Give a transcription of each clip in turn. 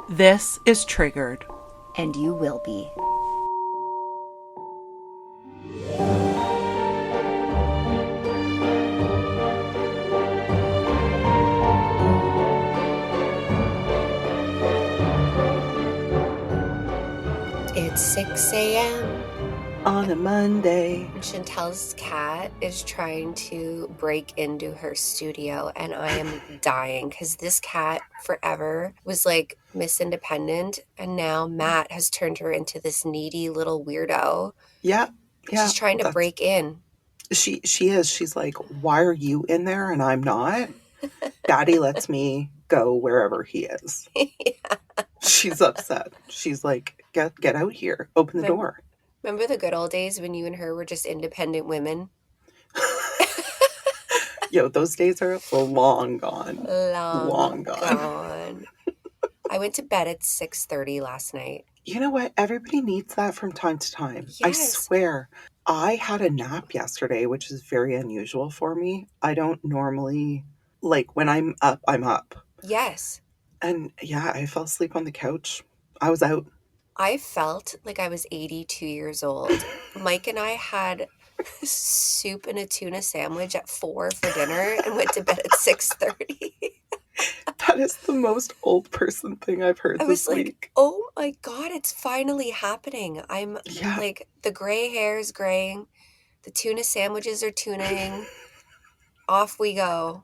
This is Triggered. And you will be. It's 6 a.m. On a Monday. Chantal's cat is trying to break into her studio, and I am dying because this cat forever was like Miss Independent, and now Matt has turned her into this needy little weirdo. Yeah. She's trying to break in. She is. She's like, why are you in there and I'm not? Daddy lets me go wherever he is. Yeah. She's upset. She's like, get out here. Open the door. Remember the good old days when you and her were just independent women? Yo, those days are long gone. Long gone. I went to bed at 6:30 last night. You know what? Everybody needs that from time to time. Yes. I swear. I had a nap yesterday, which is very unusual for me. I don't normally, like, when I'm up, I'm up. Yes. And yeah, I fell asleep on the couch. I was out. I felt like I was 82 years old. Mike and I had soup and a tuna sandwich at 4 for dinner and went to bed at 6:30. That is the most old person thing I've heard I was this like, week. oh my God, it's finally happening. I'm Yeah. like, the gray hair is graying. The tuna sandwiches are tuning. Off we go.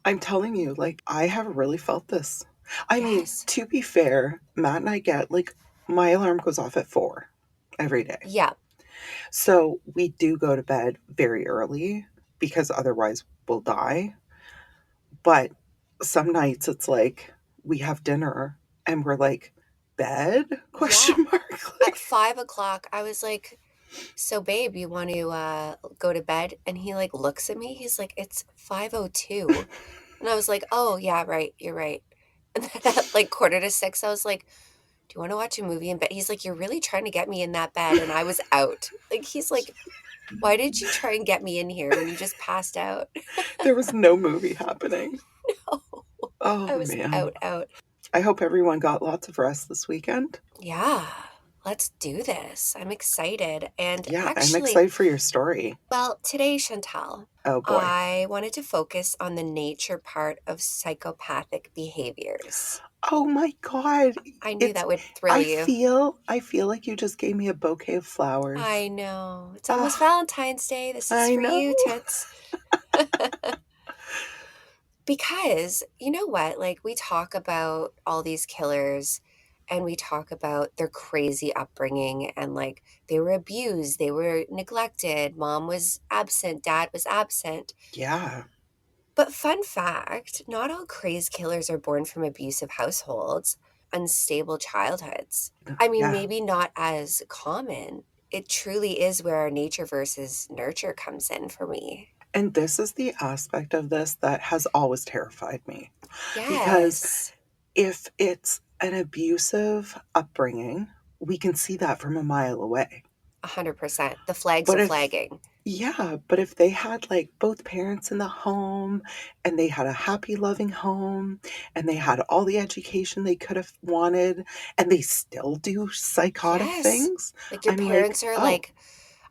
I'm telling you, like, I have really felt this. I mean, Yes. to be fair, Matt and I get, like, my alarm goes off at 4 every day. Yeah. So we do go to bed very early because otherwise we'll die. But some nights it's like we have dinner and we're like, bed? Question mark. At 5 o'clock, I was like, so babe, you want to go to bed? And he like looks at me. He's like, it's 5:02. And I was like, oh yeah, right. You're right. And then at like 5:45, I was like, do you want to watch a movie in bed? He's like, you're really trying to get me in that bed. And I was out. Like, he's like, why did you try and get me in here when you just passed out? There was no movie happening. No, Oh I was man. out. I hope everyone got lots of rest this weekend. Yeah, let's do this. I'm excited. And Yeah, I'm actually, excited for your story. well, today, Chantal, Oh boy. I wanted to focus on the nature part of psychopathic behaviors. Oh my God. I knew that would thrill you. I feel like you just gave me a bouquet of flowers. I know. It's almost Valentine's Day. This is I for know. you, Toots. Because, you know what? Like, we talk about all these killers and we talk about their crazy upbringing and like they were abused, they were neglected, mom was absent, dad was absent. Yeah. But fun fact, not all crazed killers are born from abusive households, unstable childhoods. I mean, Yeah. maybe not as common. It truly is where our nature versus nurture comes in for me. And this is the aspect of this that has always terrified me. Yes. Because if it's an abusive upbringing, we can see that from a mile away. 100%. The flags But are if flagging. Yeah, but if they had like both parents in the home and they had a happy, loving home and they had all the education they could have wanted and they still do psychotic Yes. things, Like your I'm parents like, are oh, like,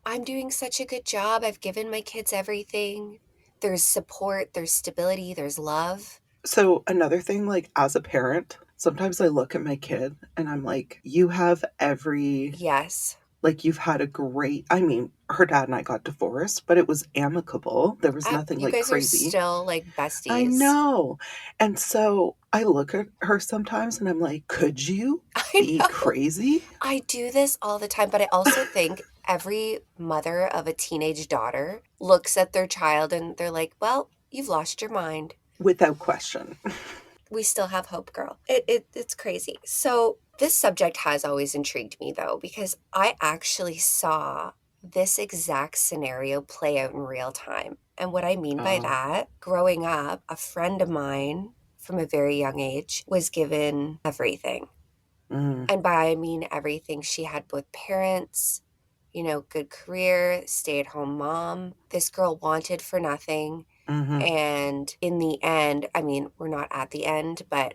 I'm doing such a good job. I've given my kids everything. There's support, there's stability, there's love. So another thing, like as a parent, sometimes I look at my kid and I'm like, you have Yes. like you've had a great, I mean, her dad and I got divorced, but it was amicable. There was nothing You like guys are crazy. still like besties. I know. And so I look at her sometimes and I'm like, could you be crazy? I do this all the time, but I also think every mother of a teenage daughter looks at their child and they're like, well, you've lost your mind. Without question. We still have hope, girl. It's crazy. So this subject has always intrigued me, though, because I actually saw this exact scenario play out in real time. And what I mean by that, growing up, a friend of mine from a very young age was given everything. And by I mean everything. She had both parents, good career, stay-at-home mom. This girl wanted for nothing. Mm-hmm. And in the end, I mean, we're not at the end, but,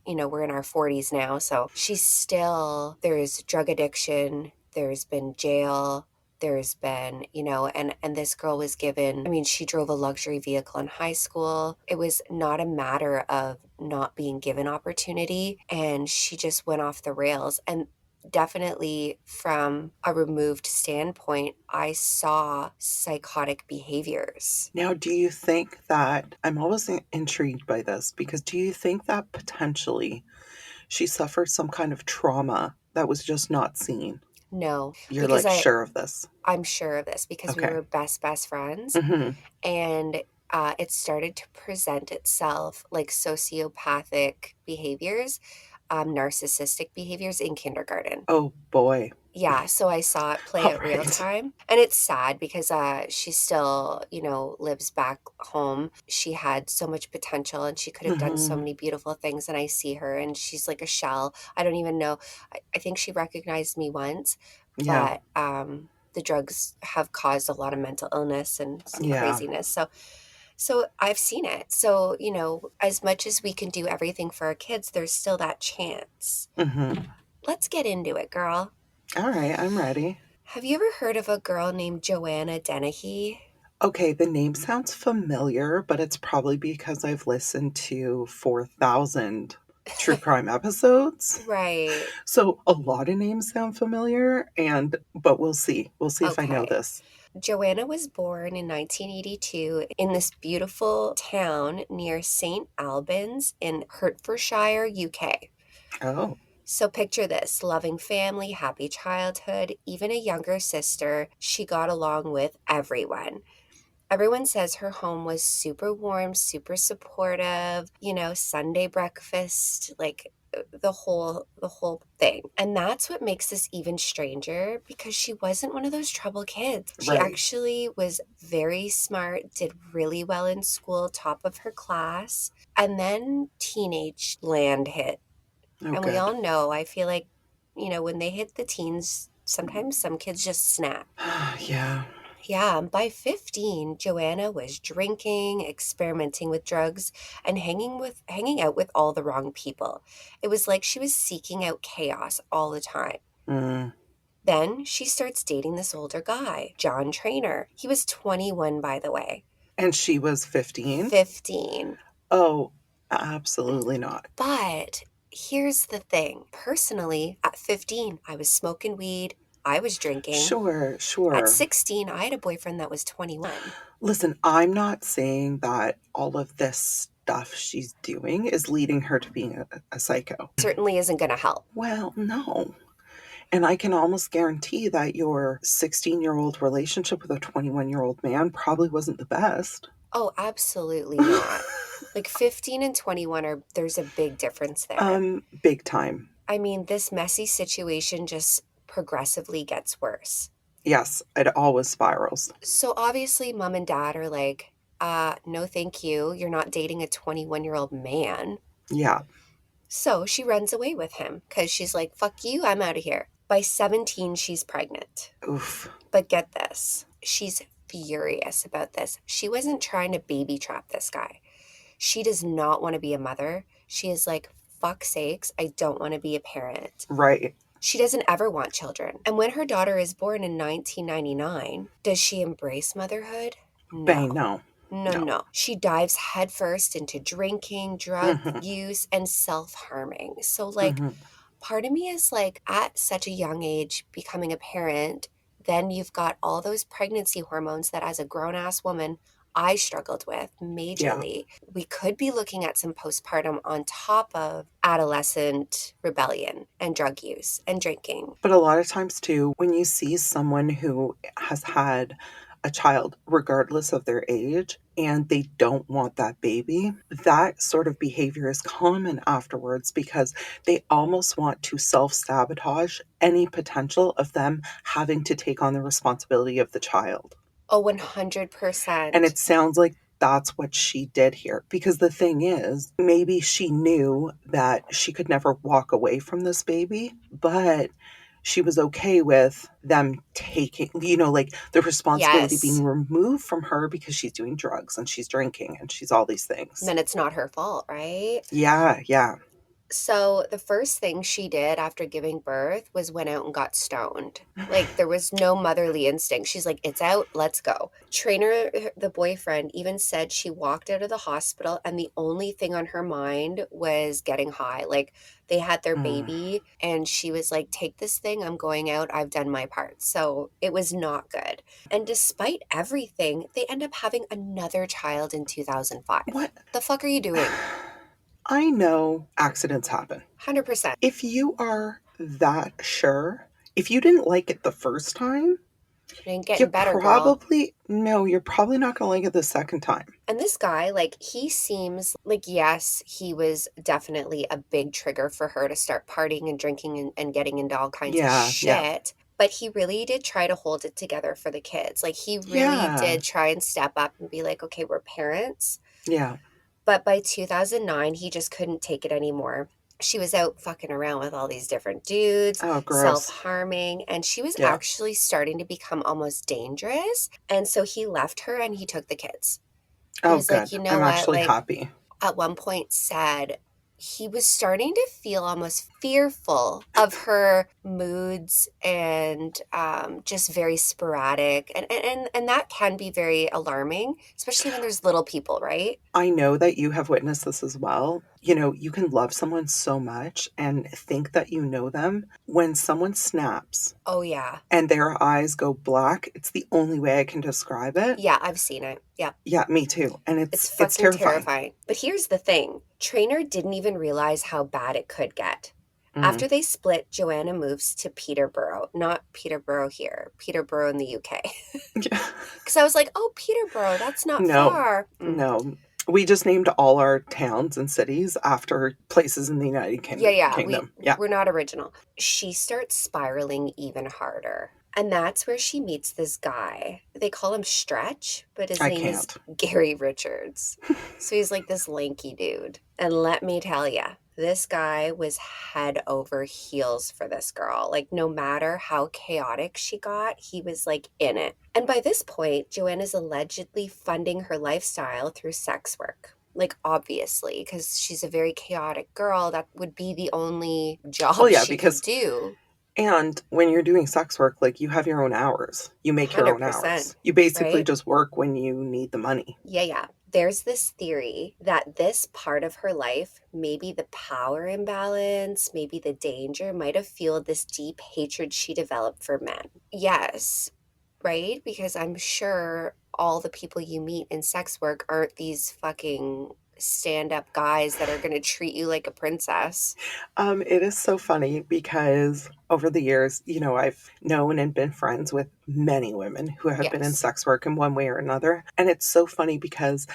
we're in our 40s now. So she's still, there's drug addiction, there's been jail, there's been, and this girl was given, I mean, she drove a luxury vehicle in high school. It was not a matter of not being given opportunity, and she just went off the rails. And definitely from a removed standpoint, I saw psychotic behaviors. Now, do you think that, I'm always intrigued by this, because do you think that potentially she suffered some kind of trauma that was just not seen? No, You're because like sure of this. I'm sure of this because we Okay. were best friends, Hmm. and it started to present itself like sociopathic behaviors, narcissistic behaviors in kindergarten. Oh boy. Yeah, so I saw it play All out real right. time, and it's sad because she still, lives back home. She had so much potential and she could have done so Hmm. many beautiful things, and I see her and she's like a shell. I don't even know. I think she recognized me once, Yeah. but the drugs have caused a lot of mental illness and some Yeah. craziness. So I've seen it. So, as much as we can do everything for our kids, there's still that chance. Hmm. Let's get into it, girl. All right, I'm ready. Have you ever heard of a girl named Joanna Dennehy? Okay, the name sounds familiar, but it's probably because I've listened to 4,000 true crime episodes. Right. So a lot of names sound familiar, and but we'll see. We'll see if I know Okay. this. Joanna was born in 1982 in this beautiful town near St. Albans in Hertfordshire, UK. Oh. So picture this: loving family, happy childhood, even a younger sister. She got along with everyone. Everyone says her home was super warm, super supportive, Sunday breakfast, like the whole thing. And that's what makes this even stranger because she wasn't one of those trouble kids. She Right. actually was very smart, did really well in school, top of her class. And then teenage land hit. Oh, And we good. all know, I feel like, when they hit the teens, sometimes some kids just snap. Yeah. Yeah, by 15, Joanna was drinking, experimenting with drugs, and hanging out with all the wrong people. It was like she was seeking out chaos all the time. Mm. Then she starts dating this older guy, John Trainer. He was 21, by the way. And she was 15? 15. Oh, absolutely not. But here's the thing. Personally, at 15, I was smoking weed, I was drinking. Sure, At sure. 16, I had a boyfriend that was 21. Listen, I'm not saying that all of this stuff she's doing is leading her to being a psycho. Certainly isn't going to help. Well, no. And I can almost guarantee that your 16-year-old relationship with a 21-year-old man probably wasn't the best. Oh, absolutely not. Like 15 and 21 there's a big difference there. Big time. I mean, this messy situation just progressively gets worse. Yes, it always spirals. So obviously, mom and dad are like, no, thank you. You're not dating a 21-year-old man. Yeah. So she runs away with him because she's like, fuck you, I'm out of here. By 17, she's pregnant. Oof. But get this, she's furious about this. She wasn't trying to baby trap this guy. She does not want to be a mother. She is like, fuck sakes, I don't want to be a parent. Right. She doesn't ever want children. And when her daughter is born in 1999, does she embrace motherhood? Bang, No. no. No, No. no. She dives headfirst into drinking, drug Hmm. use, and self harming. So, like, Hmm. part of me is like, at such a young age, becoming a parent, then you've got all those pregnancy hormones that as a grown ass woman, I struggled with Yeah. majorly. We could be looking at some postpartum on top of adolescent rebellion and drug use and drinking. But a lot of times, too, when you see someone who has had a child, regardless of their age, and they don't want that baby, that sort of behavior is common afterwards because they almost want to self sabotage any potential of them having to take on the responsibility of the child. Oh, And 100%. it sounds like that's what she did here. Because the thing is, maybe she knew that she could never walk away from this baby, but she was okay with them taking, like the responsibility being Yes. removed from her because she's doing drugs and she's drinking and she's all these things. Then it's not her fault, right? Yeah, yeah. So the first thing she did after giving birth was went out and got stoned. Like there was no motherly instinct. She's like, it's out, let's go. Trainer, the boyfriend, even said she walked out of the hospital and the only thing on her mind was getting high. Like they had their Mm. baby and she was like, take this thing, I'm going out, I've done my part. So it was not good. And despite everything, they end up having another child in 2005. What? The fuck are you doing? I know accidents happen. 100%. If you are that sure, if you didn't like it the first time, It ain't getting better, girl. you're probably not going to like it the second time. And this guy, like, he seems like, yes, he was definitely a big trigger for her to start partying and drinking and getting into all kinds of Yeah, yeah. shit. But he really did try to hold it together for the kids. Like, he really Yeah, did try and step up and be like, okay, we're parents. yeah. But by 2009, he just couldn't take it anymore. She was out fucking around with all these different dudes, Oh, self gross. harming, and she was Yeah. actually starting to become almost dangerous. And so he left her and he took the kids. He Oh, was like, good. you know I'm what? actually Like, happy. at one point said he was starting to feel almost fearful of her moods and just very sporadic. And that can be very alarming, especially when there's little people, right? I know that you have witnessed this as well. You know, you can love someone so much and think that you know them. When someone snaps Oh, yeah. and their eyes go black, it's the only way I can describe it. Yeah, I've seen it. Yeah. Yeah, me too. And It's it's fucking terrifying. terrifying. But here's the thing Trainer didn't even realize how bad it could get. Mm. After they split, Joanna moves to Peterborough, not Peterborough here, Peterborough in the UK. Because I was like, oh, Peterborough, that's not No, far. no. We just named all our towns and cities after places in the United Yeah, yeah, Kingdom. Yeah. we're not original. She starts spiraling even harder. And that's where she meets this guy. They call him Stretch, but his I name is can't. Gary Richards. So he's like this lanky dude. And let me tell you, this guy was head over heels for this girl. Like, no matter how chaotic she got, he was like in it. And by this point, Joanna's allegedly funding her lifestyle through sex work. Like, obviously, because she's a very chaotic girl, that would be the only Well, job yeah, she could because, do. and when you're doing sex work, like you have your own hours, you make your own 100%, hours. You basically right? just work when you need the money. Yeah, yeah. There's this theory that this part of her life, maybe the power imbalance, maybe the danger, might have fueled this deep hatred she developed for men. Yes, right? Because I'm sure all the people you meet in sex work aren't these fucking stand up guys that are going to treat you like a princess. It is so funny because over the years, you know, I've known and been friends with many women who have been in Yes. sex work in one way or another. And it's so funny because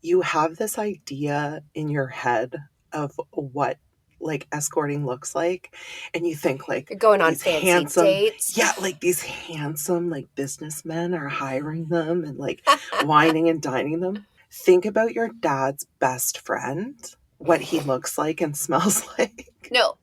you have this idea in your head of what like escorting looks like. And you think like You're going on these fancy handsome, dates. yeah, like these handsome like businessmen are hiring them and like wining and dining them. Think about your dad's best friend, what he looks like and smells like. No,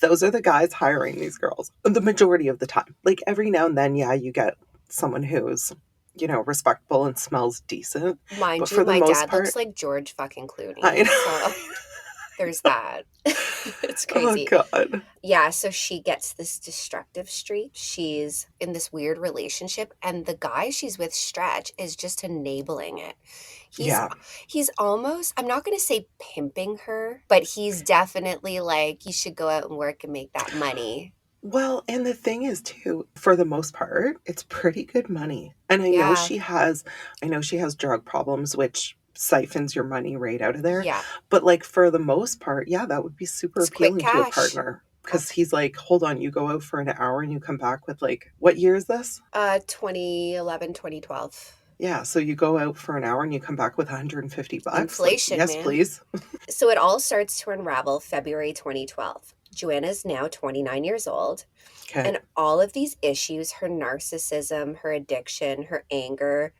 Those are the guys hiring these girls the majority of the time. Like every now and then, yeah, you get someone who's, you know, respectable and smells decent. But mind you, for the my most dad looks part, like George fucking I Clooney. So know. there's that. It's Oh, crazy. God. Yeah, so she gets this destructive streak. She's in this weird relationship and the guy she's with, Stretch, is just enabling it. He's Yeah. he's almost, I'm not going to say pimping her, but he's definitely like you should go out and work and make that money. Well, and the thing is too, for the most part, it's pretty good money. And Yeah. I know she has drug problems, which siphons your money right out of there. Yeah. But like for the most part, yeah, that would be super It's quick appealing to a cash. partner. Because he's like, hold on, you go out for an hour and you come back with like, what year is this? 2011, 2012. Yeah, so you go out for an hour and you come back with 150 bucks. Like, Inflation, yes, man. please. So it all starts to unravel February 2012. Joanna's now 29 years old. Okay. And all of these issues, her narcissism, her addiction, her anger,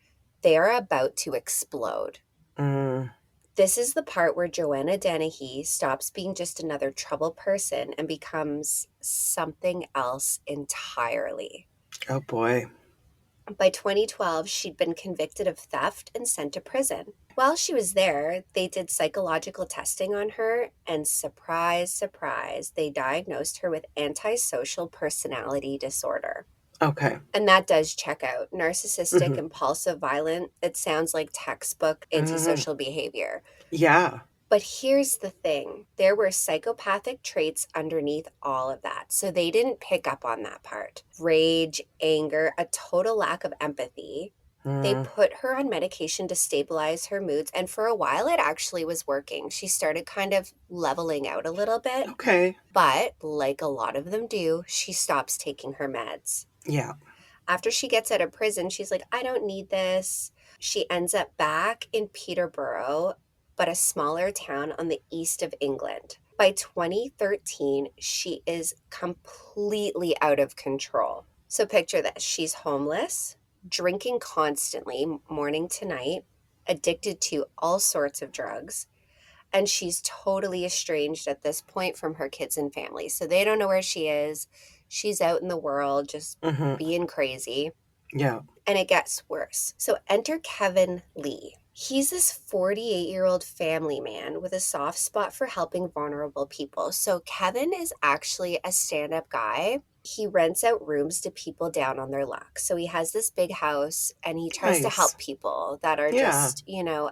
they are about to explode. Mm, This is the part where Joanna Dennehy stops being just another troubled person and becomes something else entirely. oh boy. By 2012, she'd been convicted of theft and sent to prison. While she was there, they did psychological testing on her, and surprise, surprise, they diagnosed her with antisocial personality disorder. Okay. And that does check out. Narcissistic, Hmm. impulsive, violent. It sounds like textbook Hmm. antisocial behavior. Yeah. But here's the thing. There were psychopathic traits underneath all of that. So they didn't pick up on that part. Rage, anger, a total lack of empathy. They Mm. put her on medication to stabilize her moods. And for a while, it actually was working. She started kind of leveling out a little bit. Okay. But like a lot of them do, she stops taking her meds. Yeah. After she gets out of prison, she's like, I don't need this. She ends up back in Peterborough, but a smaller town on the east of England. By 2013, she is completely out of control. So picture this. She's homeless, drinking constantly, morning to night, addicted to all sorts of drugs, and she's totally estranged at this point from her kids and family. So they don't know where she is. She's out in the world just Hmm. being crazy. Yeah. And it gets worse. So enter Kevin Lee. He's this 48-year-old family man with a soft spot for helping vulnerable people. So Kevin is actually a stand-up guy. He rents out rooms to people down on their luck. So he has this big house and he tries to Nice. help people that are Yeah. just,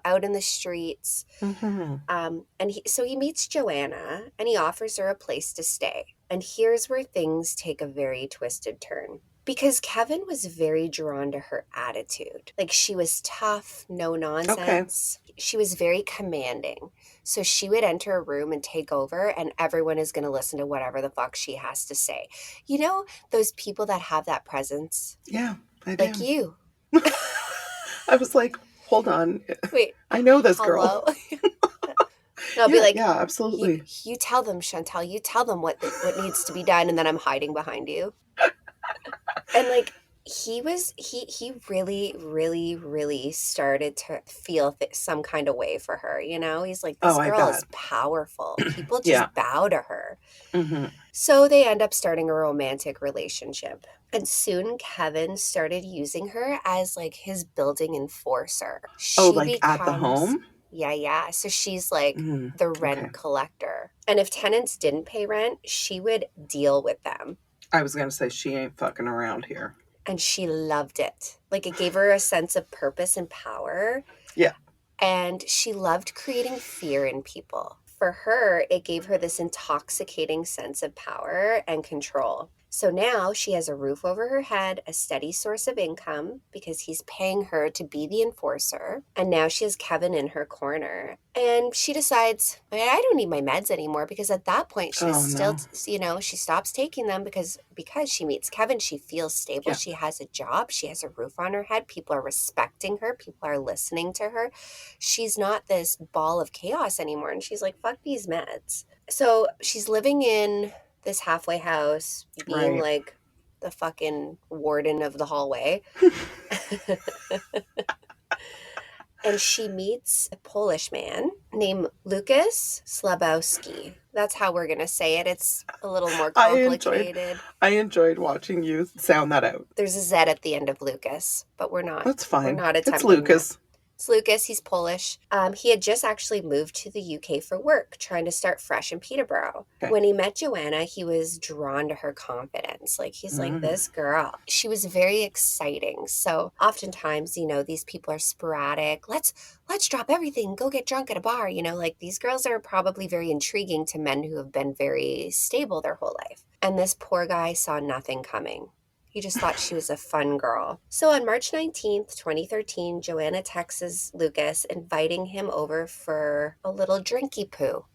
out in the streets. Hmm. So he meets Joanna and he offers her a place to stay. And here's where things take a very twisted turn. Because Kevin was very drawn to her attitude. Like, she was tough, no Okay. nonsense. She was very commanding. So she would enter a room and take over, and everyone is going to listen to whatever the fuck she has to say. You know, those people that have that presence? Yeah, I Like do. you. I was like, hold on. Wait, I know this girl. hello? And I'll be Yeah, like, yeah, you, absolutely. you tell them, Chantal, you tell them what needs to be done, and then I'm hiding behind you. And like, he really, really, really started to feel some kind of way for her. He's like, this Oh, I girl bet. is powerful. People Yeah. just bow to her. Hmm. So they end up starting a romantic relationship. And soon Kevin started using her as like his building enforcer. Oh, She like at the becomes, home? yeah, yeah. So she's like Mm. the Okay. rent collector. And if tenants didn't pay rent, she would deal with them. I was gonna say she ain't fucking around here. And she loved it. Like, it gave her a sense of purpose and power. Yeah. And she loved creating fear in people. For her, it gave her this intoxicating sense of power and control. So now she has a roof over her head, a steady source of income because he's paying her to be the enforcer. And now she has Kevin in her corner. And she decides, I don't need my meds anymore, because at that point she was Oh still, no. she stops taking them because she meets Kevin. She feels stable. Yeah. She has a job. She has a roof on her head. People are respecting her. People are listening to her. She's not this ball of chaos anymore. And she's like, fuck these meds. So she's living in this halfway house, being Right. like the fucking warden of the hallway. And she meets a Polish man named Lucas Slabowski. That's how we're going to say it. It's a little more I enjoyed complicated. I enjoyed watching you sound that out. There's a Z at the end of Lucas, but we're not That's we're fine. not It's attempting that. Lucas. It's Lucas. He's Polish. He had just actually moved to the UK for work, trying to start fresh in Peterborough. Okay. When he met Joanna, he was drawn to her confidence. Like, he's like, this girl. She was very exciting. So oftentimes, these people are sporadic. Let's drop everything, go get drunk at a bar. Like, these girls are probably very intriguing to men who have been very stable their whole life. And this poor guy saw nothing coming. He just thought she was a fun girl. So on March 19th, 2013, Joanna texts Lucas, inviting him over for a little drinky poo.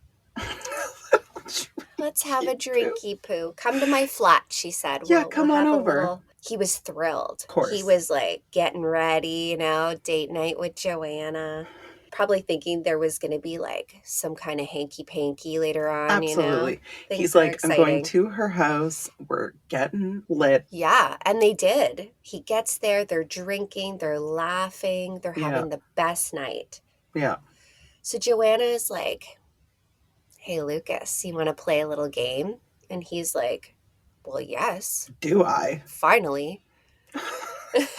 Let's have a drinky poo. Come to my flat, she said. Yeah, We'll come on have a over. little. He was thrilled. Of course. He was like getting ready, date night with Joanna. Probably thinking there was going to be like some kind of hanky panky later on, Absolutely. Things He's are like, I'm going exciting. to her house. We're getting lit. Yeah, and they did. He gets there, they're drinking, they're laughing, they're Yeah. having the best night. Yeah. So Joanna is like, hey, Lucas, you want to play a little game? And he's like, well, yes. Do I? Finally.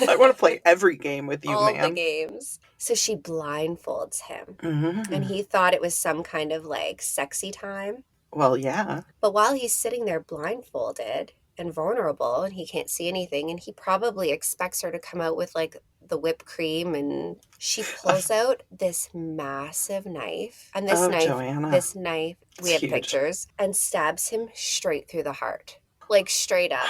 I want to play every game with you, All the ma'am. games. So she blindfolds him. And Mm-hmm. he thought it was some kind of like sexy time. Well, yeah. But while he's sitting there blindfolded and vulnerable and he can't see anything, and he probably expects her to come out with like the whipped cream, and she pulls out this massive knife. And Oh, Joanna. this knife, It's we have huge. pictures, and stabs him straight through the heart. Like straight up.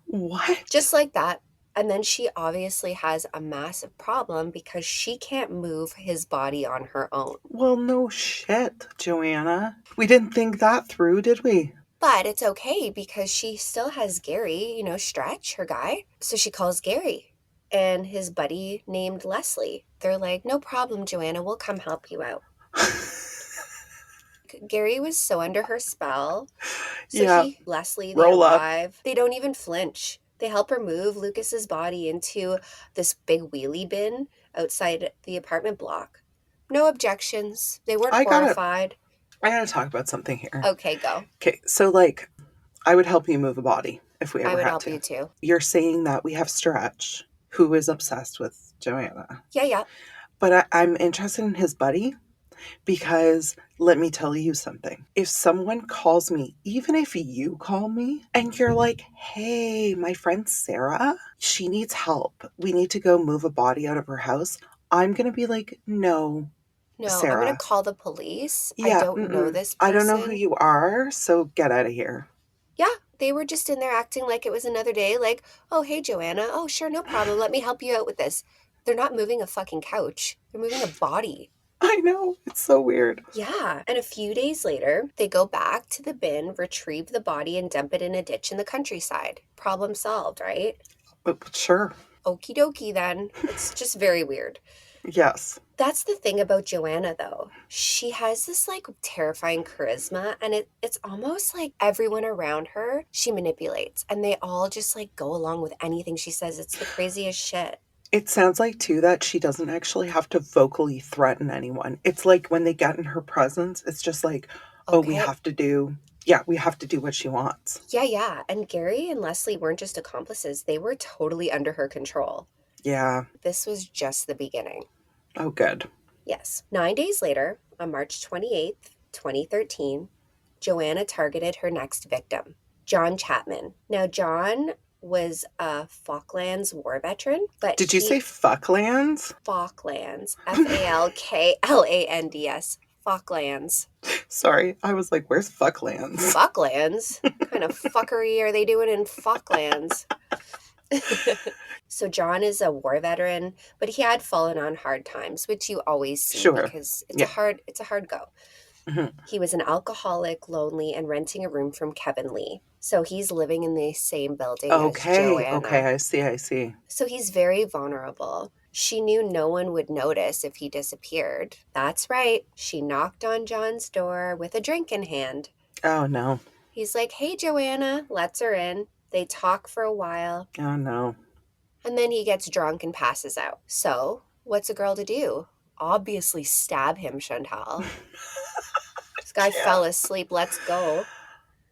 What? Just like that. And then she obviously has a massive problem because she can't move his body on her own. Well, no shit, Joanna. We didn't think that through, did we? But it's okay because she still has Gary, Stretch, her guy. So she calls Gary and his buddy named Leslie. They're like, no problem, Joanna, we'll come help you out. Gary was so under her spell. So Yeah. Leslie, they Roll up. arrive. They don't even flinch. They help her move Lucas's body into this big wheelie bin outside the apartment block. No objections. They weren't I gotta horrified. I gotta talk about something here. Okay, go. Okay, so like I would help you move a body if we I ever would had help you to. too. You're saying that we have Stretch, who is obsessed with Joanna. Yeah. But I'm interested in his buddy because let me tell you something. If someone calls me, even if you call me and you're like, hey, my friend Sarah, she needs help. We need to go move a body out of her house. I'm going to be like, no, No, I'm going to Sarah. call the police. I Yeah, don't know this I don't know who person. you are, so get out of here. Yeah, they were just in there acting like it was another day, like, oh, hey, Joanna. Oh, sure, no problem. Let me help you out with this. They're not moving a fucking couch, they're moving a body. I know, it's so weird. Yeah. And a few days later, they go back to the bin, retrieve the body, and dump it in a ditch in the countryside. Problem solved, right? But sure, Okie dokie, then. It's just very weird. yes. That's the thing about Joanna, though. She has this like terrifying charisma, and it's almost like everyone around her she manipulates, and they all just like go along with anything she says. It's the craziest shit. It sounds like, too, that she doesn't actually have to vocally threaten anyone. It's like when they get in her presence, it's just like, oh, we Okay. have to do, we have to do what she wants. Yeah. And Gary and Leslie weren't just accomplices, they were totally under her control. Yeah. This was just the beginning. Oh, good. Yes. 9 days later, on March 28th, 2013, Joanna targeted her next victim, John Chapman. Now, John was a Falklands war veteran, but Did you say fucklands? Falklands, Falklands, Falklands. Sorry, I was like, where's fucklands? Falklands? What kind of fuckery are they doing in Falklands? So John is a war veteran, but he had fallen on hard times, which you always see Sure. because it's Yeah. a hard go. Mhm. He was an alcoholic, lonely, and renting a room from Kevin Lee. So he's living in the same building as Joanna. Okay, I see. So he's very vulnerable. She knew no one would notice if he disappeared. That's right. She knocked on John's door with a drink in hand. Oh, no. He's like, hey, Joanna, lets her in. They talk for a while. Oh, no. And then he gets drunk and passes out. So, what's a girl to do? Obviously stab him, Chantal. This guy fell asleep. Let's go.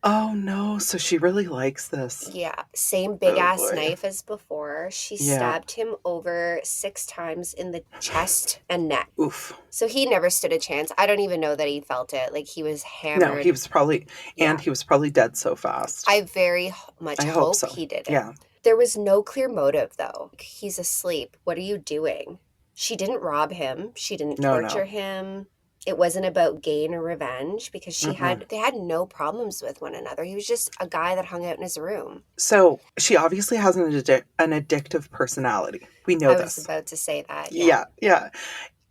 Oh, no. So she really likes this. Yeah, same big ass boy. knife as before. She Yeah. stabbed him over 6 times in the chest and neck. Oof. So he never stood a chance. I don't even know that he felt it. Like he was hammered. No, he was probably, and he was probably dead so fast. I very much I hope so. he did it. Yeah. There was no clear motive, though. He's asleep. What are you doing? She didn't rob him. She didn't torture him. It wasn't about gain or revenge because they had no problems with one another. He was just a guy that hung out in his room. So she obviously has an addictive personality. We know this. I was about to say that. Yeah.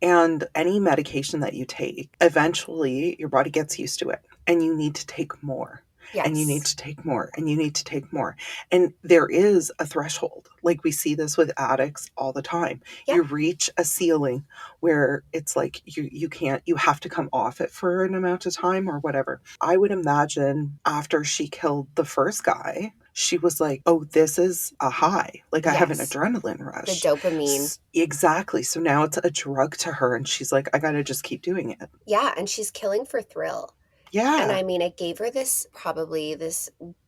And any medication that you take, eventually your body gets used to it and you need to take more. Yes. And you need to take more and you need to take more. And there is a threshold. Like we see this with addicts all the time. Yeah. You reach a ceiling where it's like you can't, you have to come off it for an amount of time or whatever. I would imagine after she killed the first guy, she was like, oh, this is a high. Like I have an adrenaline rush. The dopamine. Exactly. So now it's a drug to her and she's like, I got to just keep doing it. Yeah. And she's killing for thrill. Yeah. And I mean, it gave her this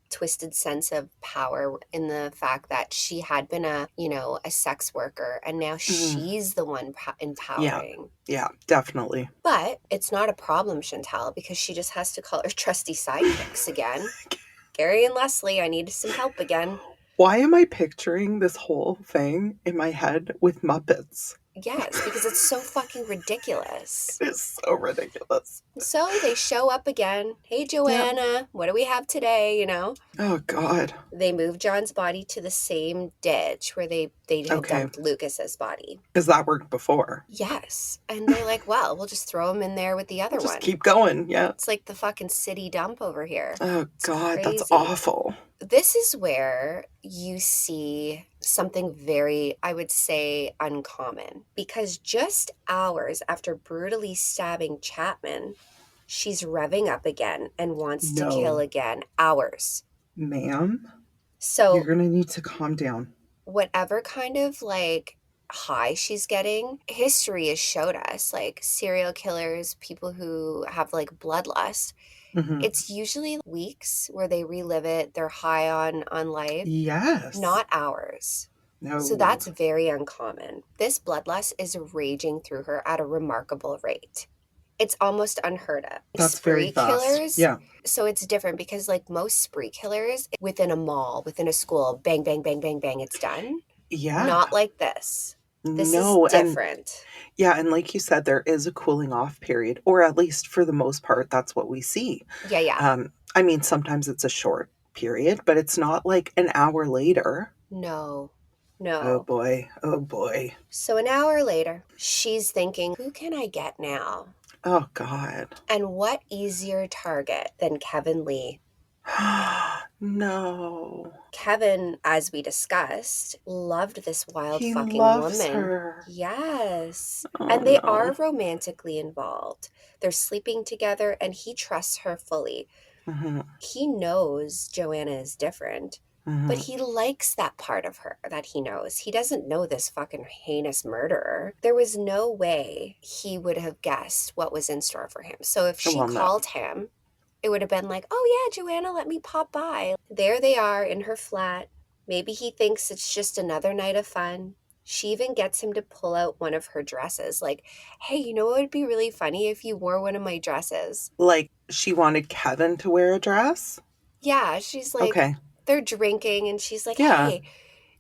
twisted sense of power in the fact that she had been a sex worker, and now Mm. she's the one Yeah. empowering. Yeah, definitely. But it's not a problem, Chantal, because she just has to call her trusty sidekicks again. Gary and Leslie, I need some help again. Why am I picturing this whole thing in my head with Muppets? Yes, because it's so fucking ridiculous. It is so ridiculous. So they show up again. Hey, Yep. Joanna, what do we have today? Oh, God. They moved John's body to the same ditch where they had Okay. dumped Lucas's body. Because that worked before. Yes. And they're like, well, we'll just throw him in there with the We'll other just one. keep going. Yeah. It's like the fucking city dump over here. Oh, It's God. That's crazy. awful. This is where you see something very, I would say, uncommon. Because just hours after brutally stabbing Chapman, she's revving up again and wants to kill No. again. Hours. Ma'am, you're So going to need to calm down. whatever kind of like high she's getting, history has showed us like serial killers, people who have like bloodlust. Hmm. It's usually weeks where they relive it. They're high on life, Yes. not hours. So No. that's very uncommon. This bloodlust is raging through her at a remarkable rate. It's almost unheard of. That's very Spree fast. killers, Yeah. so it's different because like most spree killers within a mall, within a school, bang, bang, bang, bang, bang, it's done. Yeah. Not like this. This is No. And different. yeah. And like you said, there is a cooling off period, or at least for the most part, that's what we see. Yeah. I mean, sometimes it's a short period, but it's not like an hour later. No. Oh boy. Oh boy. So an hour later, she's thinking, who can I get now? Oh God. And what easier target than Kevin Lee? No. Kevin, as we discussed, loved this wild He fucking loves woman. her. Yes. Oh And they no. are romantically involved. They're sleeping together and he trusts her fully. Hmm. He knows Joanna is different, Hmm. but he likes that part of her that he knows. He doesn't know this fucking heinous murderer. There was no way he would have guessed what was in store for him. So if she Well, no. called him, it would have been like, oh yeah, Joanna, let me pop by. There they are in her flat. Maybe he thinks it's just another night of fun. She even gets him to pull out one of her dresses. Like, hey, you know what would be really funny if you wore one of my dresses? Like she wanted Kevin to wear a dress? Yeah, she's like, Okay. they're drinking and she's like, Yeah. hey,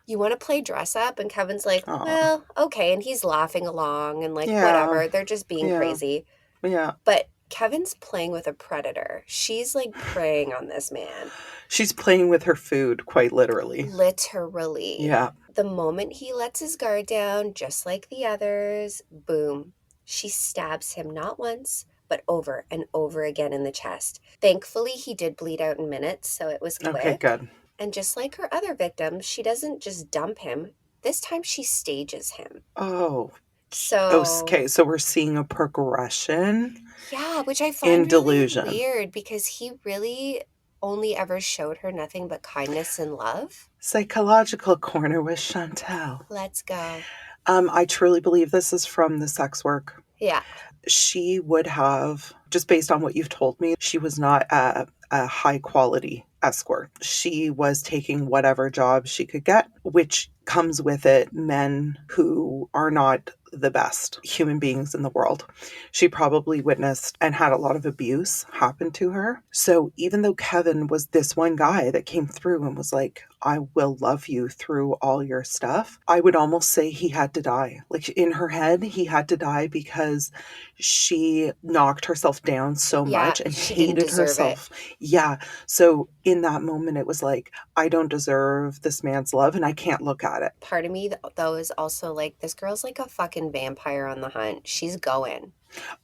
you want to play dress up? And Kevin's like, Oh. well, okay. And he's laughing along and like, Yeah. whatever. They're just being Yeah. crazy. Yeah. But Kevin's playing with a predator. She's like preying on this man. She's playing with her food, quite literally. Literally. Yeah. The moment he lets his guard down, just like the others, boom, she stabs him not once, but over and over again in the chest. Thankfully, he did bleed out in minutes, so it was quick. Okay, good. And just like her other victims, she doesn't just dump him. This time she stages him. Oh. So, Okay, so we're seeing a progression. Yeah, which I in find really delusion. weird because he really only ever showed her nothing but kindness and love. Psychological corner with Chantal. Let's go. I truly believe this is from the sex work. Yeah. She would have, just based on what you've told me, she was not a high quality escort. She was taking whatever job she could get, which comes with it men who are not the best human beings in the world. She probably witnessed and had a lot of abuse happen to her. So even though Kevin was this one guy that came through and was like, I will love you through all your stuff, I would almost say he had to die. Like in her head, he had to die because she knocked herself down so much and she didn't hated deserve herself. Yeah. So in that moment, it was like, I don't deserve this man's love and I can't look at it. Part of me, though, is also like, this girl's like a fucking vampire on the hunt. She's going.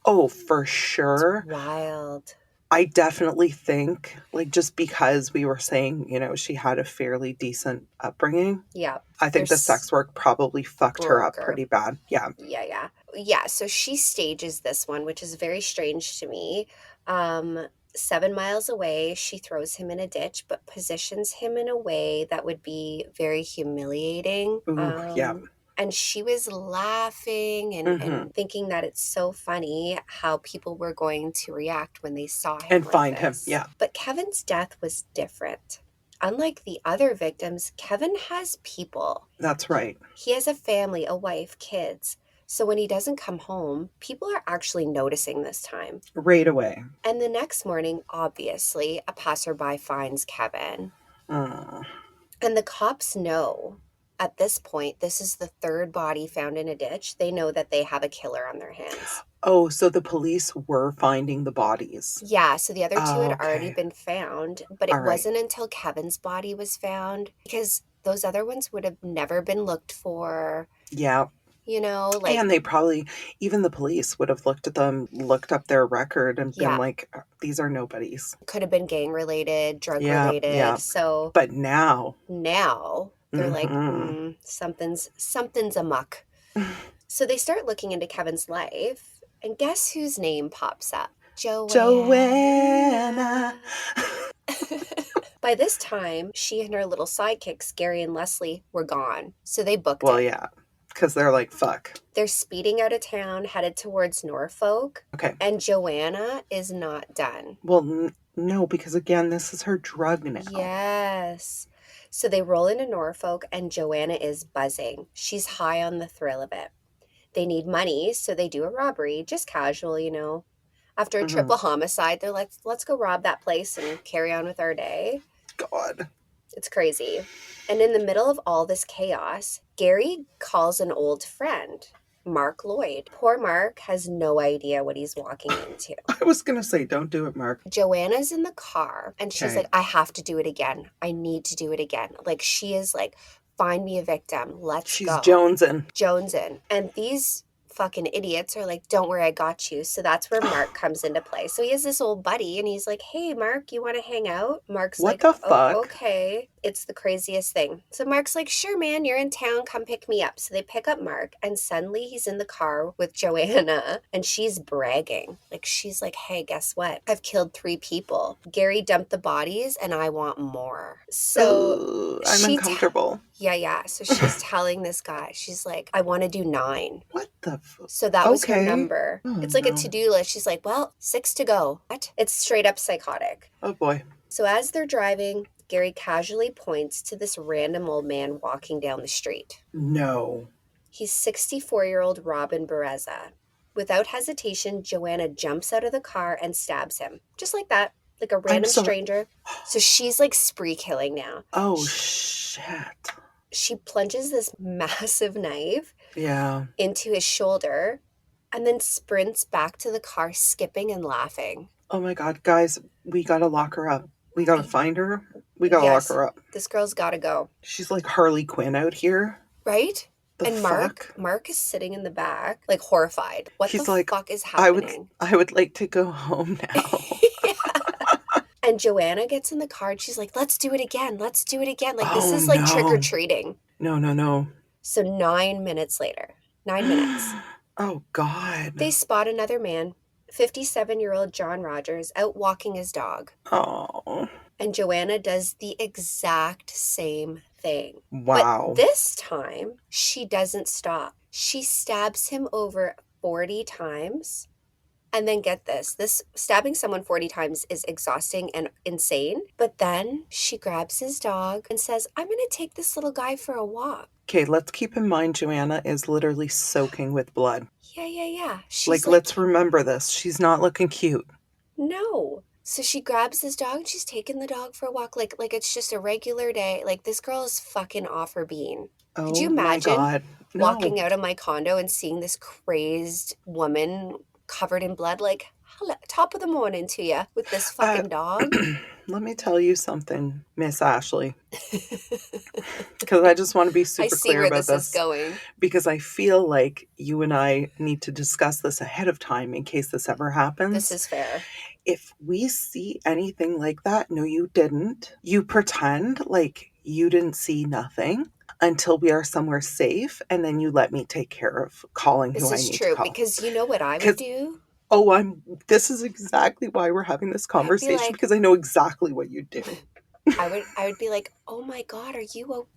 Oh, for sure. It's wild. I definitely think, like, just because we were saying, she had a fairly decent upbringing. Yeah. I think the sex work probably fucked her up broke her. pretty bad. Yeah. Yeah, so she stages this one, which is very strange to me. 7 miles away, she throws him in a ditch, but positions him in a way that would be very humiliating. Ooh, yeah. And she was laughing and thinking that it's so funny how people were going to react when they saw him And like find him, this. yeah. But Kevin's death was different. unlike the other victims, Kevin has people. That's right. He has a family, a wife, kids. So when he doesn't come home, people are actually noticing this time. Right away. And the next morning, obviously, a passerby finds Kevin. Mm. And the cops know at this point, this is the third body found in a ditch. They know that they have a killer on their hands. Oh, so the police were finding the bodies. Yeah, so the other two Oh, had already okay. been found, but All it right. wasn't until Kevin's body was found because those other ones would have never been looked for, Yeah. like, And they probably, even the police would have looked at them, looked up their record and been yeah, like, these are nobodies. could have been gang related, drug Yeah. related. Yeah. So But now, now they're like, mm-hmm. something's amuck. So they start looking into Kevin's life, and guess whose name pops up? Joanna. Joanna. By this time, she and her little sidekicks, Gary and Leslie, were gone. So they booked Well, it. yeah, because they're like, fuck. They're speeding out of town, headed towards Norfolk. Okay. And Joanna is not done. Well, no, because again, this is her drug now. Yes. So they roll into Norfolk, and Joanna is buzzing. She's high on the thrill of it. They need money, so they do a robbery, just casual. After a triple homicide, they're like, let's go rob that place and carry on with our day. God. It's crazy. And in the middle of all this chaos, Gary calls an old friend, Mark Lloyd. Poor Mark has no idea what he's walking into. I was going to say, don't do it, Mark. Joanna's in the car, and she's Okay. like, I have to do it again. I need to do it again. Like, she is like, find me a victim. Let's She's go. jonesing. And these fucking idiots are like, don't worry, I got you. So that's where Mark comes into play. So he has this old buddy, and he's like, hey, Mark, you want to hang out? Mark's What like, the oh, fuck? okay. It's the craziest thing. So Mark's like, sure, man, you're in town. Come pick me up. So they pick up Mark, and suddenly he's in the car with Joanna, and she's bragging. Like, she's like, hey, guess what? I've killed 3 people. Gary dumped the bodies, and I want more. So I'm uncomfortable. yeah. So she's telling this guy, she's like, I want to do 9. What the So that was her Okay. number. Oh, it's like a no. to-do list. She's like, well, 6 to go. What? It's straight up psychotic. Oh, boy. So as they're driving, Gary casually points to this random old man walking down the street. No. He's 64-year-old Robin Bereza. Without hesitation, Joanna jumps out of the car and stabs him. Just like that. Like a random stranger. So she's like spree killing now. Oh, shit. She plunges this massive knife Yeah. into his shoulder and then sprints back to the car, skipping and laughing. Oh my God, guys, we gotta lock her up. We gotta find her. We gotta lock her up. This girl's gotta go. She's like Harley Quinn out here. Right? And Mark is sitting in the back, like horrified. He's the fuck is happening? I would like to go home now. And Joanna gets in the car and she's like, let's do it again. Like, this is like trick-or-treating. No. So 9 minutes later, 9 minutes. Oh, God. They spot another man, 57-year-old John Rogers, out walking his dog. Oh. And Joanna does the exact same thing. Wow. But this time, she doesn't stop. She stabs him over 40 times. And then get this stabbing someone 40 times is exhausting and insane. But then she grabs his dog and says, I'm going to take this little guy for a walk. Okay, let's keep in mind Joanna is literally soaking with blood. Yeah. She's let's remember this. She's not looking cute. No. So she grabs this dog and she's taking the dog for a walk like it's just a regular day. Like, this girl is fucking off her bean. Oh, could you imagine my God. No. walking out of my condo and seeing this crazed woman covered in blood, like, top of the morning to you with this fucking dog? Let me tell you something, Miss Ashley. Because I just want to be super clear about this. I see where this is going. Because I feel like you and I need to discuss this ahead of time in case this ever happens. This is fair. If we see anything like that, no, you didn't. You pretend like you didn't see nothing until we are somewhere safe, and then you let me take care of calling who I need to call. This is true, because you know what I would do? Oh, this is exactly why we're having this conversation, because I know exactly what you do. I would be like, oh my God,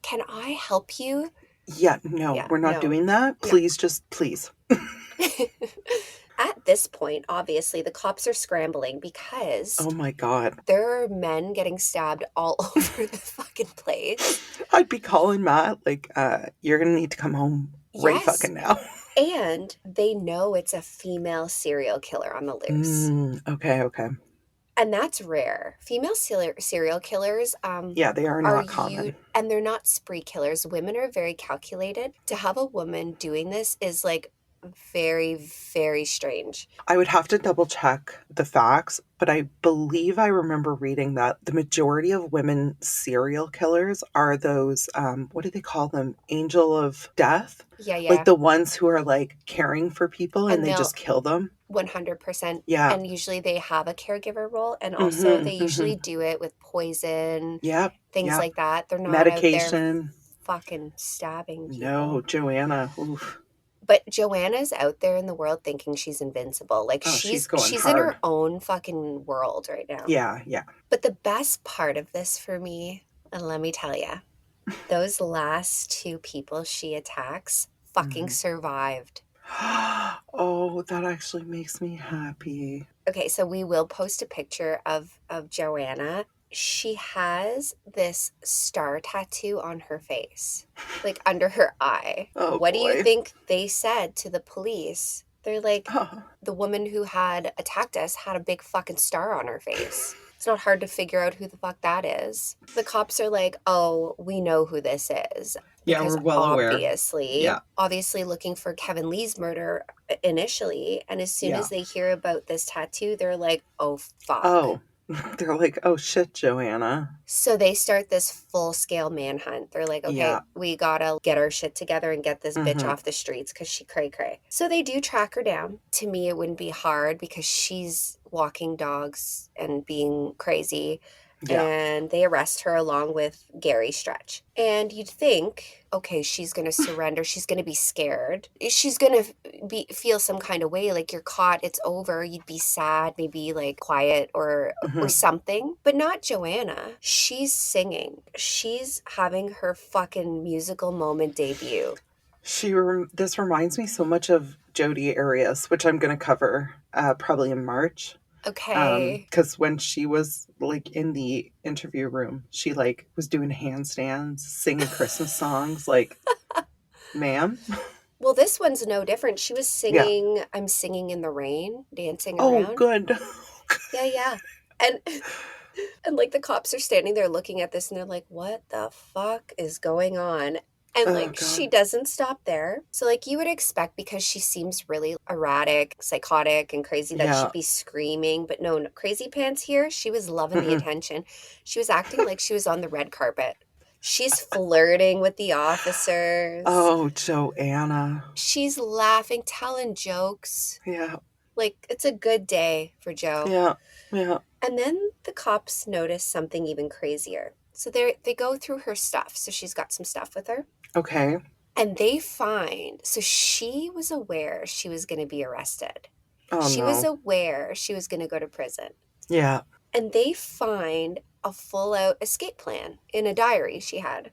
can I help you? Yeah, no, we're not doing that. Please, just please. At this point, obviously, the cops are scrambling because Oh my God. there are men getting stabbed all over the fucking place. I'd be calling Matt, like, you're gonna need to come home right Yes. fucking now. And they know it's a female serial killer on the loose. Okay, okay. And that's rare. Female serial killers Yeah, they are are not you, common. and they're not spree killers. Women are very calculated. To have a woman doing this is like very, very strange. I would have to double check the facts, but I believe I remember reading that the majority of women serial killers are those, what do they call them? Angel of death? Yeah, Like yeah. the ones who are like caring for people and And they they'll just kill them. 100%. Yeah. And usually they have a caregiver role. And also, Mm-hmm. they Mm-hmm. usually do it with poison, Yep. things Yep. like that. They're not out there Medication. fucking stabbing No, people. Joanna. Oof. But Joanna's out there in the world thinking she's invincible. Like Oh, she's going she's in her hard. own fucking world right now. Yeah, yeah. But the best part of this for me, and let me tell you, those last two people she attacks fucking Mhm. survived. Oh, that actually makes me happy. Okay, so we will post a picture of Joanna. She has this star tattoo on her face, like under her eye. Oh What do you boy. think they said to the police? They're like, Oh, the woman who had attacked us had a big fucking star on her face. It's not hard to figure out who the fuck that is. The cops are like, oh, we know who this is. yeah, Because we're well aware. Yeah, obviously looking for Kevin Lee's murder initially. And as soon yeah. as they hear about this tattoo, they're like, oh, fuck. Oh, they're like, oh shit, Joanna. So they start this full scale manhunt. They're like, okay, Yeah. we gotta get our shit together and get this bitch Mm-hmm. off the streets because she cray cray. So they do track her down. To me, it wouldn't be hard because she's walking dogs and being crazy. Yeah. And they arrest her along with Gary Stretch. And you'd think, okay, she's going to surrender. She's going to be scared. She's going to feel some kind of way, like you're caught, it's over. You'd be sad, maybe like quiet or Mm-hmm. something. But not Joanna. She's singing. She's having her fucking musical moment debut. This reminds me so much of Jodi Arias, which I'm going to cover probably in March. Okay. Because when she was like in the interview room, she like was doing handstands, singing Christmas songs. Like, ma'am, Well, this one's no different. She was yeah. singing I'm Singing in the Rain, dancing Oh, around. good. Yeah, yeah. And and like the cops are standing there looking at this and they're like, what the fuck is going on? And Oh like she God. doesn't stop there. So like you would expect because she seems really erratic, psychotic, and crazy that Yeah. she'd be screaming. But no, Crazy Pants here, she was loving the Mhm. attention. She was acting like she was on the red carpet. She's flirting with the officers. Oh, Joanna. She's laughing, telling jokes. Yeah. Like it's a good day for Joe. Yeah. Yeah. And then the cops notice something even crazier. So they go through her stuff. So she's got some stuff with her. Okay. And they find, so she was aware she was going to be arrested. Oh She was no. aware she was going to go to prison. Yeah. And they find a full out escape plan in a diary she had.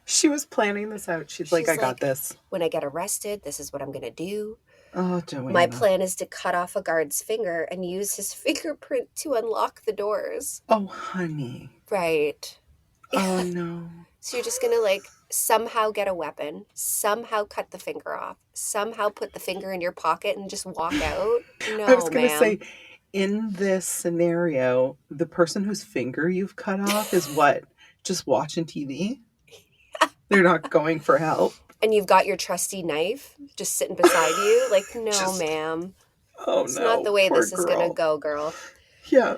She was planning this out. She's like, I She's got like, this. when I get arrested, this is what I'm going to do. Oh, Joanna. My plan is to cut off a guard's finger and use his fingerprint to unlock the doors. Oh, honey. Right. Oh no. So you're just going to like somehow get a weapon, somehow cut the finger off, somehow put the finger in your pocket and just walk out? I was No, gonna say, ma'am. in this scenario, the person whose finger you've cut off is what? Just watching TV? They're not going for help. And you've got your trusty knife just sitting beside you? Like, no, Just, ma'am. oh It's not no, the way poor this is going to girl. go, girl. Yeah.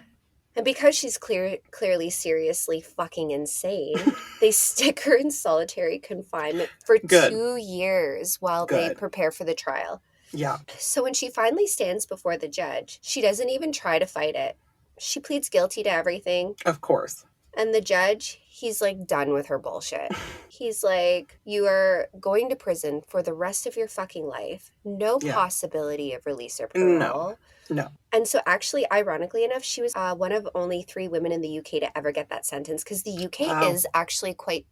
And because she's clearly seriously fucking insane, they stick her in solitary confinement for Good. 2 years while they Good. prepare for the trial. Yeah. So when she finally stands before the judge, she doesn't even try to fight it. She pleads guilty to everything. Of course. And the judge, he's like done with her bullshit. He's like, you are going to prison for the rest of your fucking life. No Yeah. possibility of release or No. parole. No. And so actually, ironically enough, she was one of only 3 women in the UK to ever get that sentence because the UK Wow. is actually quite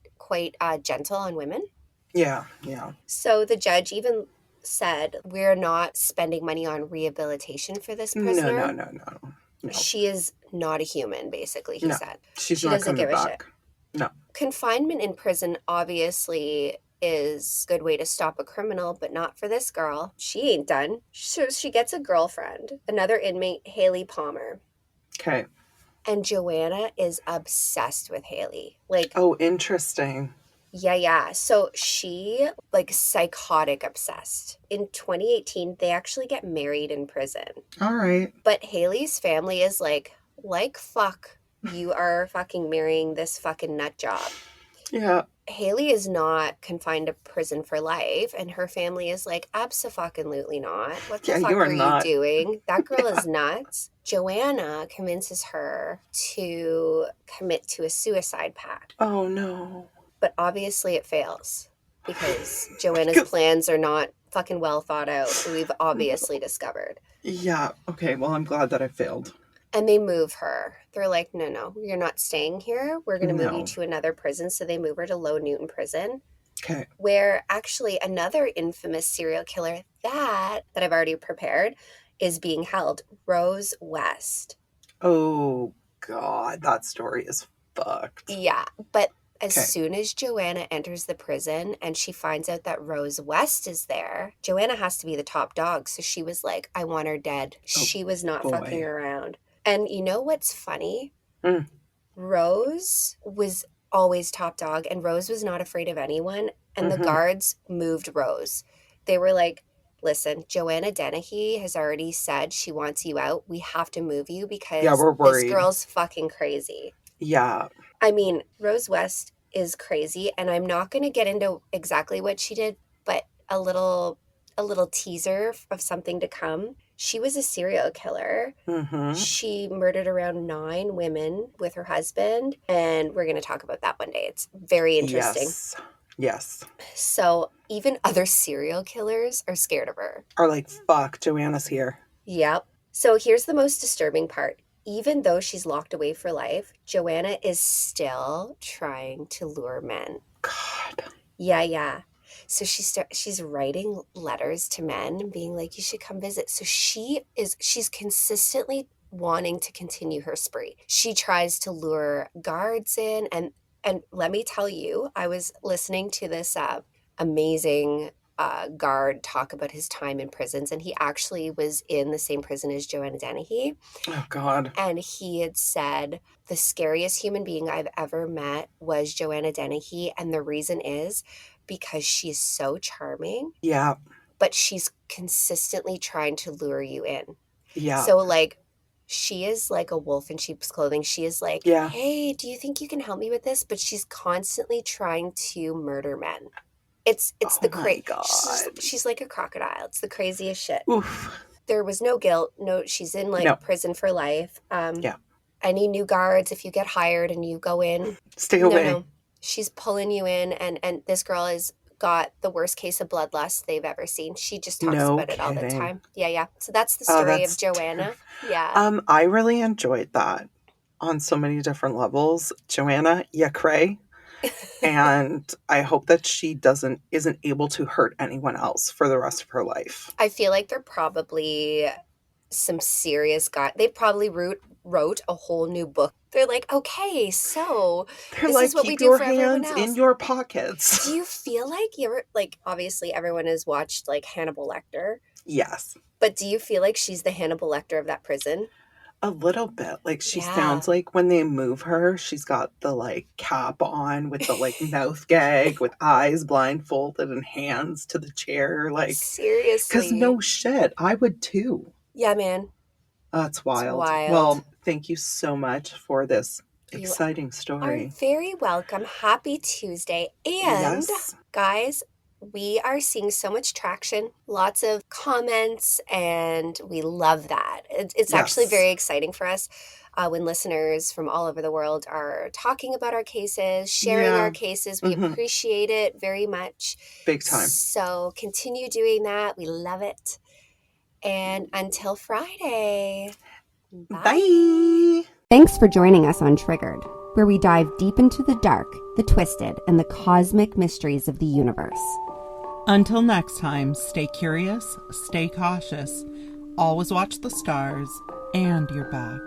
gentle on women. Yeah. Yeah. So the judge, even said, we're not spending money on rehabilitation for this No, prisoner. no. She is not a human, basically, he No, said. she's She not doesn't coming give a shit. back. No. Confinement in prison obviously is a good way to stop a criminal, but not for this girl. She ain't done. So she gets a girlfriend, another inmate, Haley Palmer. Okay. And Joanna is obsessed with Haley. Like, Oh, interesting. yeah. So she, like, psychotic obsessed. In 2018, they actually get married in prison. All right. But Haley's family is like fuck, you are fucking marrying this fucking nut job. Yeah. Haley is not confined to prison for life, and her family is like, abso-fucking-lutely not. What the fuck you are are not. you doing? That girl Yeah. is nuts. Joanna convinces her to commit to a suicide pact. Oh, no. But obviously it fails because Joanna's Because- plans are not fucking well thought out. We've obviously discovered. Yeah. Okay. Well, I'm glad that I failed. And they move her. They're like, no, you're not staying here. We're going to move you No. to another prison. So they move her to Low Newton Prison, Okay. where actually another infamous serial killer that I've already prepared is being held, Rose West. Oh, God. That story is fucked. Yeah, but as Okay. soon as Joanna enters the prison and she finds out that Rose West is there, Joanna has to be the top dog. So she was like, I want her dead. She was not boy. fucking around. And you know what's funny? Mm. Rose was always top dog, and Rose was not afraid of anyone. And the guards moved Rose. They were like, listen, Joanna Dennehy has already said she wants you out. We have to move you because Yeah, we're worried. this girl's fucking crazy. Yeah. I mean, Rose West is crazy, and I'm not going to get into exactly what she did, but a little teaser of something to come. She was a serial killer. Mm-hmm. She murdered around 9 women with her husband, and we're going to talk about that one day. It's very interesting. Yes. So even other serial killers are scared of her. Are like, fuck, Joanna's here. Yep. So here's the most disturbing part. Even though she's locked away for life, Joanna is still trying to lure men. God. Yeah. So she's writing letters to men and being like, you should come visit. So she's consistently wanting to continue her spree. She tries to lure guards in, and let me tell you, I was listening to this amazing guard talk about his time in prisons, and he actually was in the same prison as Joanna Dennehy. Oh, God. And he had said, the scariest human being I've ever met was Joanna Dennehy. And the reason is because she's so charming, Yeah. but she's consistently trying to lure you in. Yeah. So, like, she is like a wolf in sheep's clothing. She is like, Yeah. hey, do you think you can help me with this? But she's constantly trying to murder men. It's the my God. She's like a crocodile. It's the craziest shit. Oof. There was no guilt. No, she's in like prison for life. Yeah. Any new guards, if you get hired and you go in, Stay away. No. She's pulling you in, and this girl has got the worst case of bloodlust they've ever seen. She just talks about it all the time. Yeah. So that's the story of Joanna. Yeah. I really enjoyed that on so many different levels. Joanna, you cray. And I hope that she isn't able to hurt anyone else for the rest of her life. I feel like they're probably some serious guy. They probably wrote a whole new book. They're like, okay, so They're this like, is what we keep do your for everyone hands else. in your pockets. Do you feel like you're like, obviously everyone has watched like Hannibal Lecter? Yes. But do you feel like she's the Hannibal Lecter of that prison? A little bit. Like, she sounds like when they move her, she's got the like cap on with the like mouth gag with eyes blindfolded and hands to the chair. Like, seriously. Because no shit, I would too. Yeah, man. That's wild. It's wild. Well, thank you so much for this exciting story. Are very welcome. Happy Tuesday. And guys, we are seeing so much traction, lots of comments, and we love that. It's actually very exciting for us when listeners from all over the world are talking about our cases, sharing our cases. We appreciate it very much. Big time. So continue doing that. We love it. And until Friday. Bye. Thanks for joining us on Triggered, where we dive deep into the dark, the twisted, and the cosmic mysteries of the universe. Until next time, stay curious, stay cautious, always watch the stars and your back.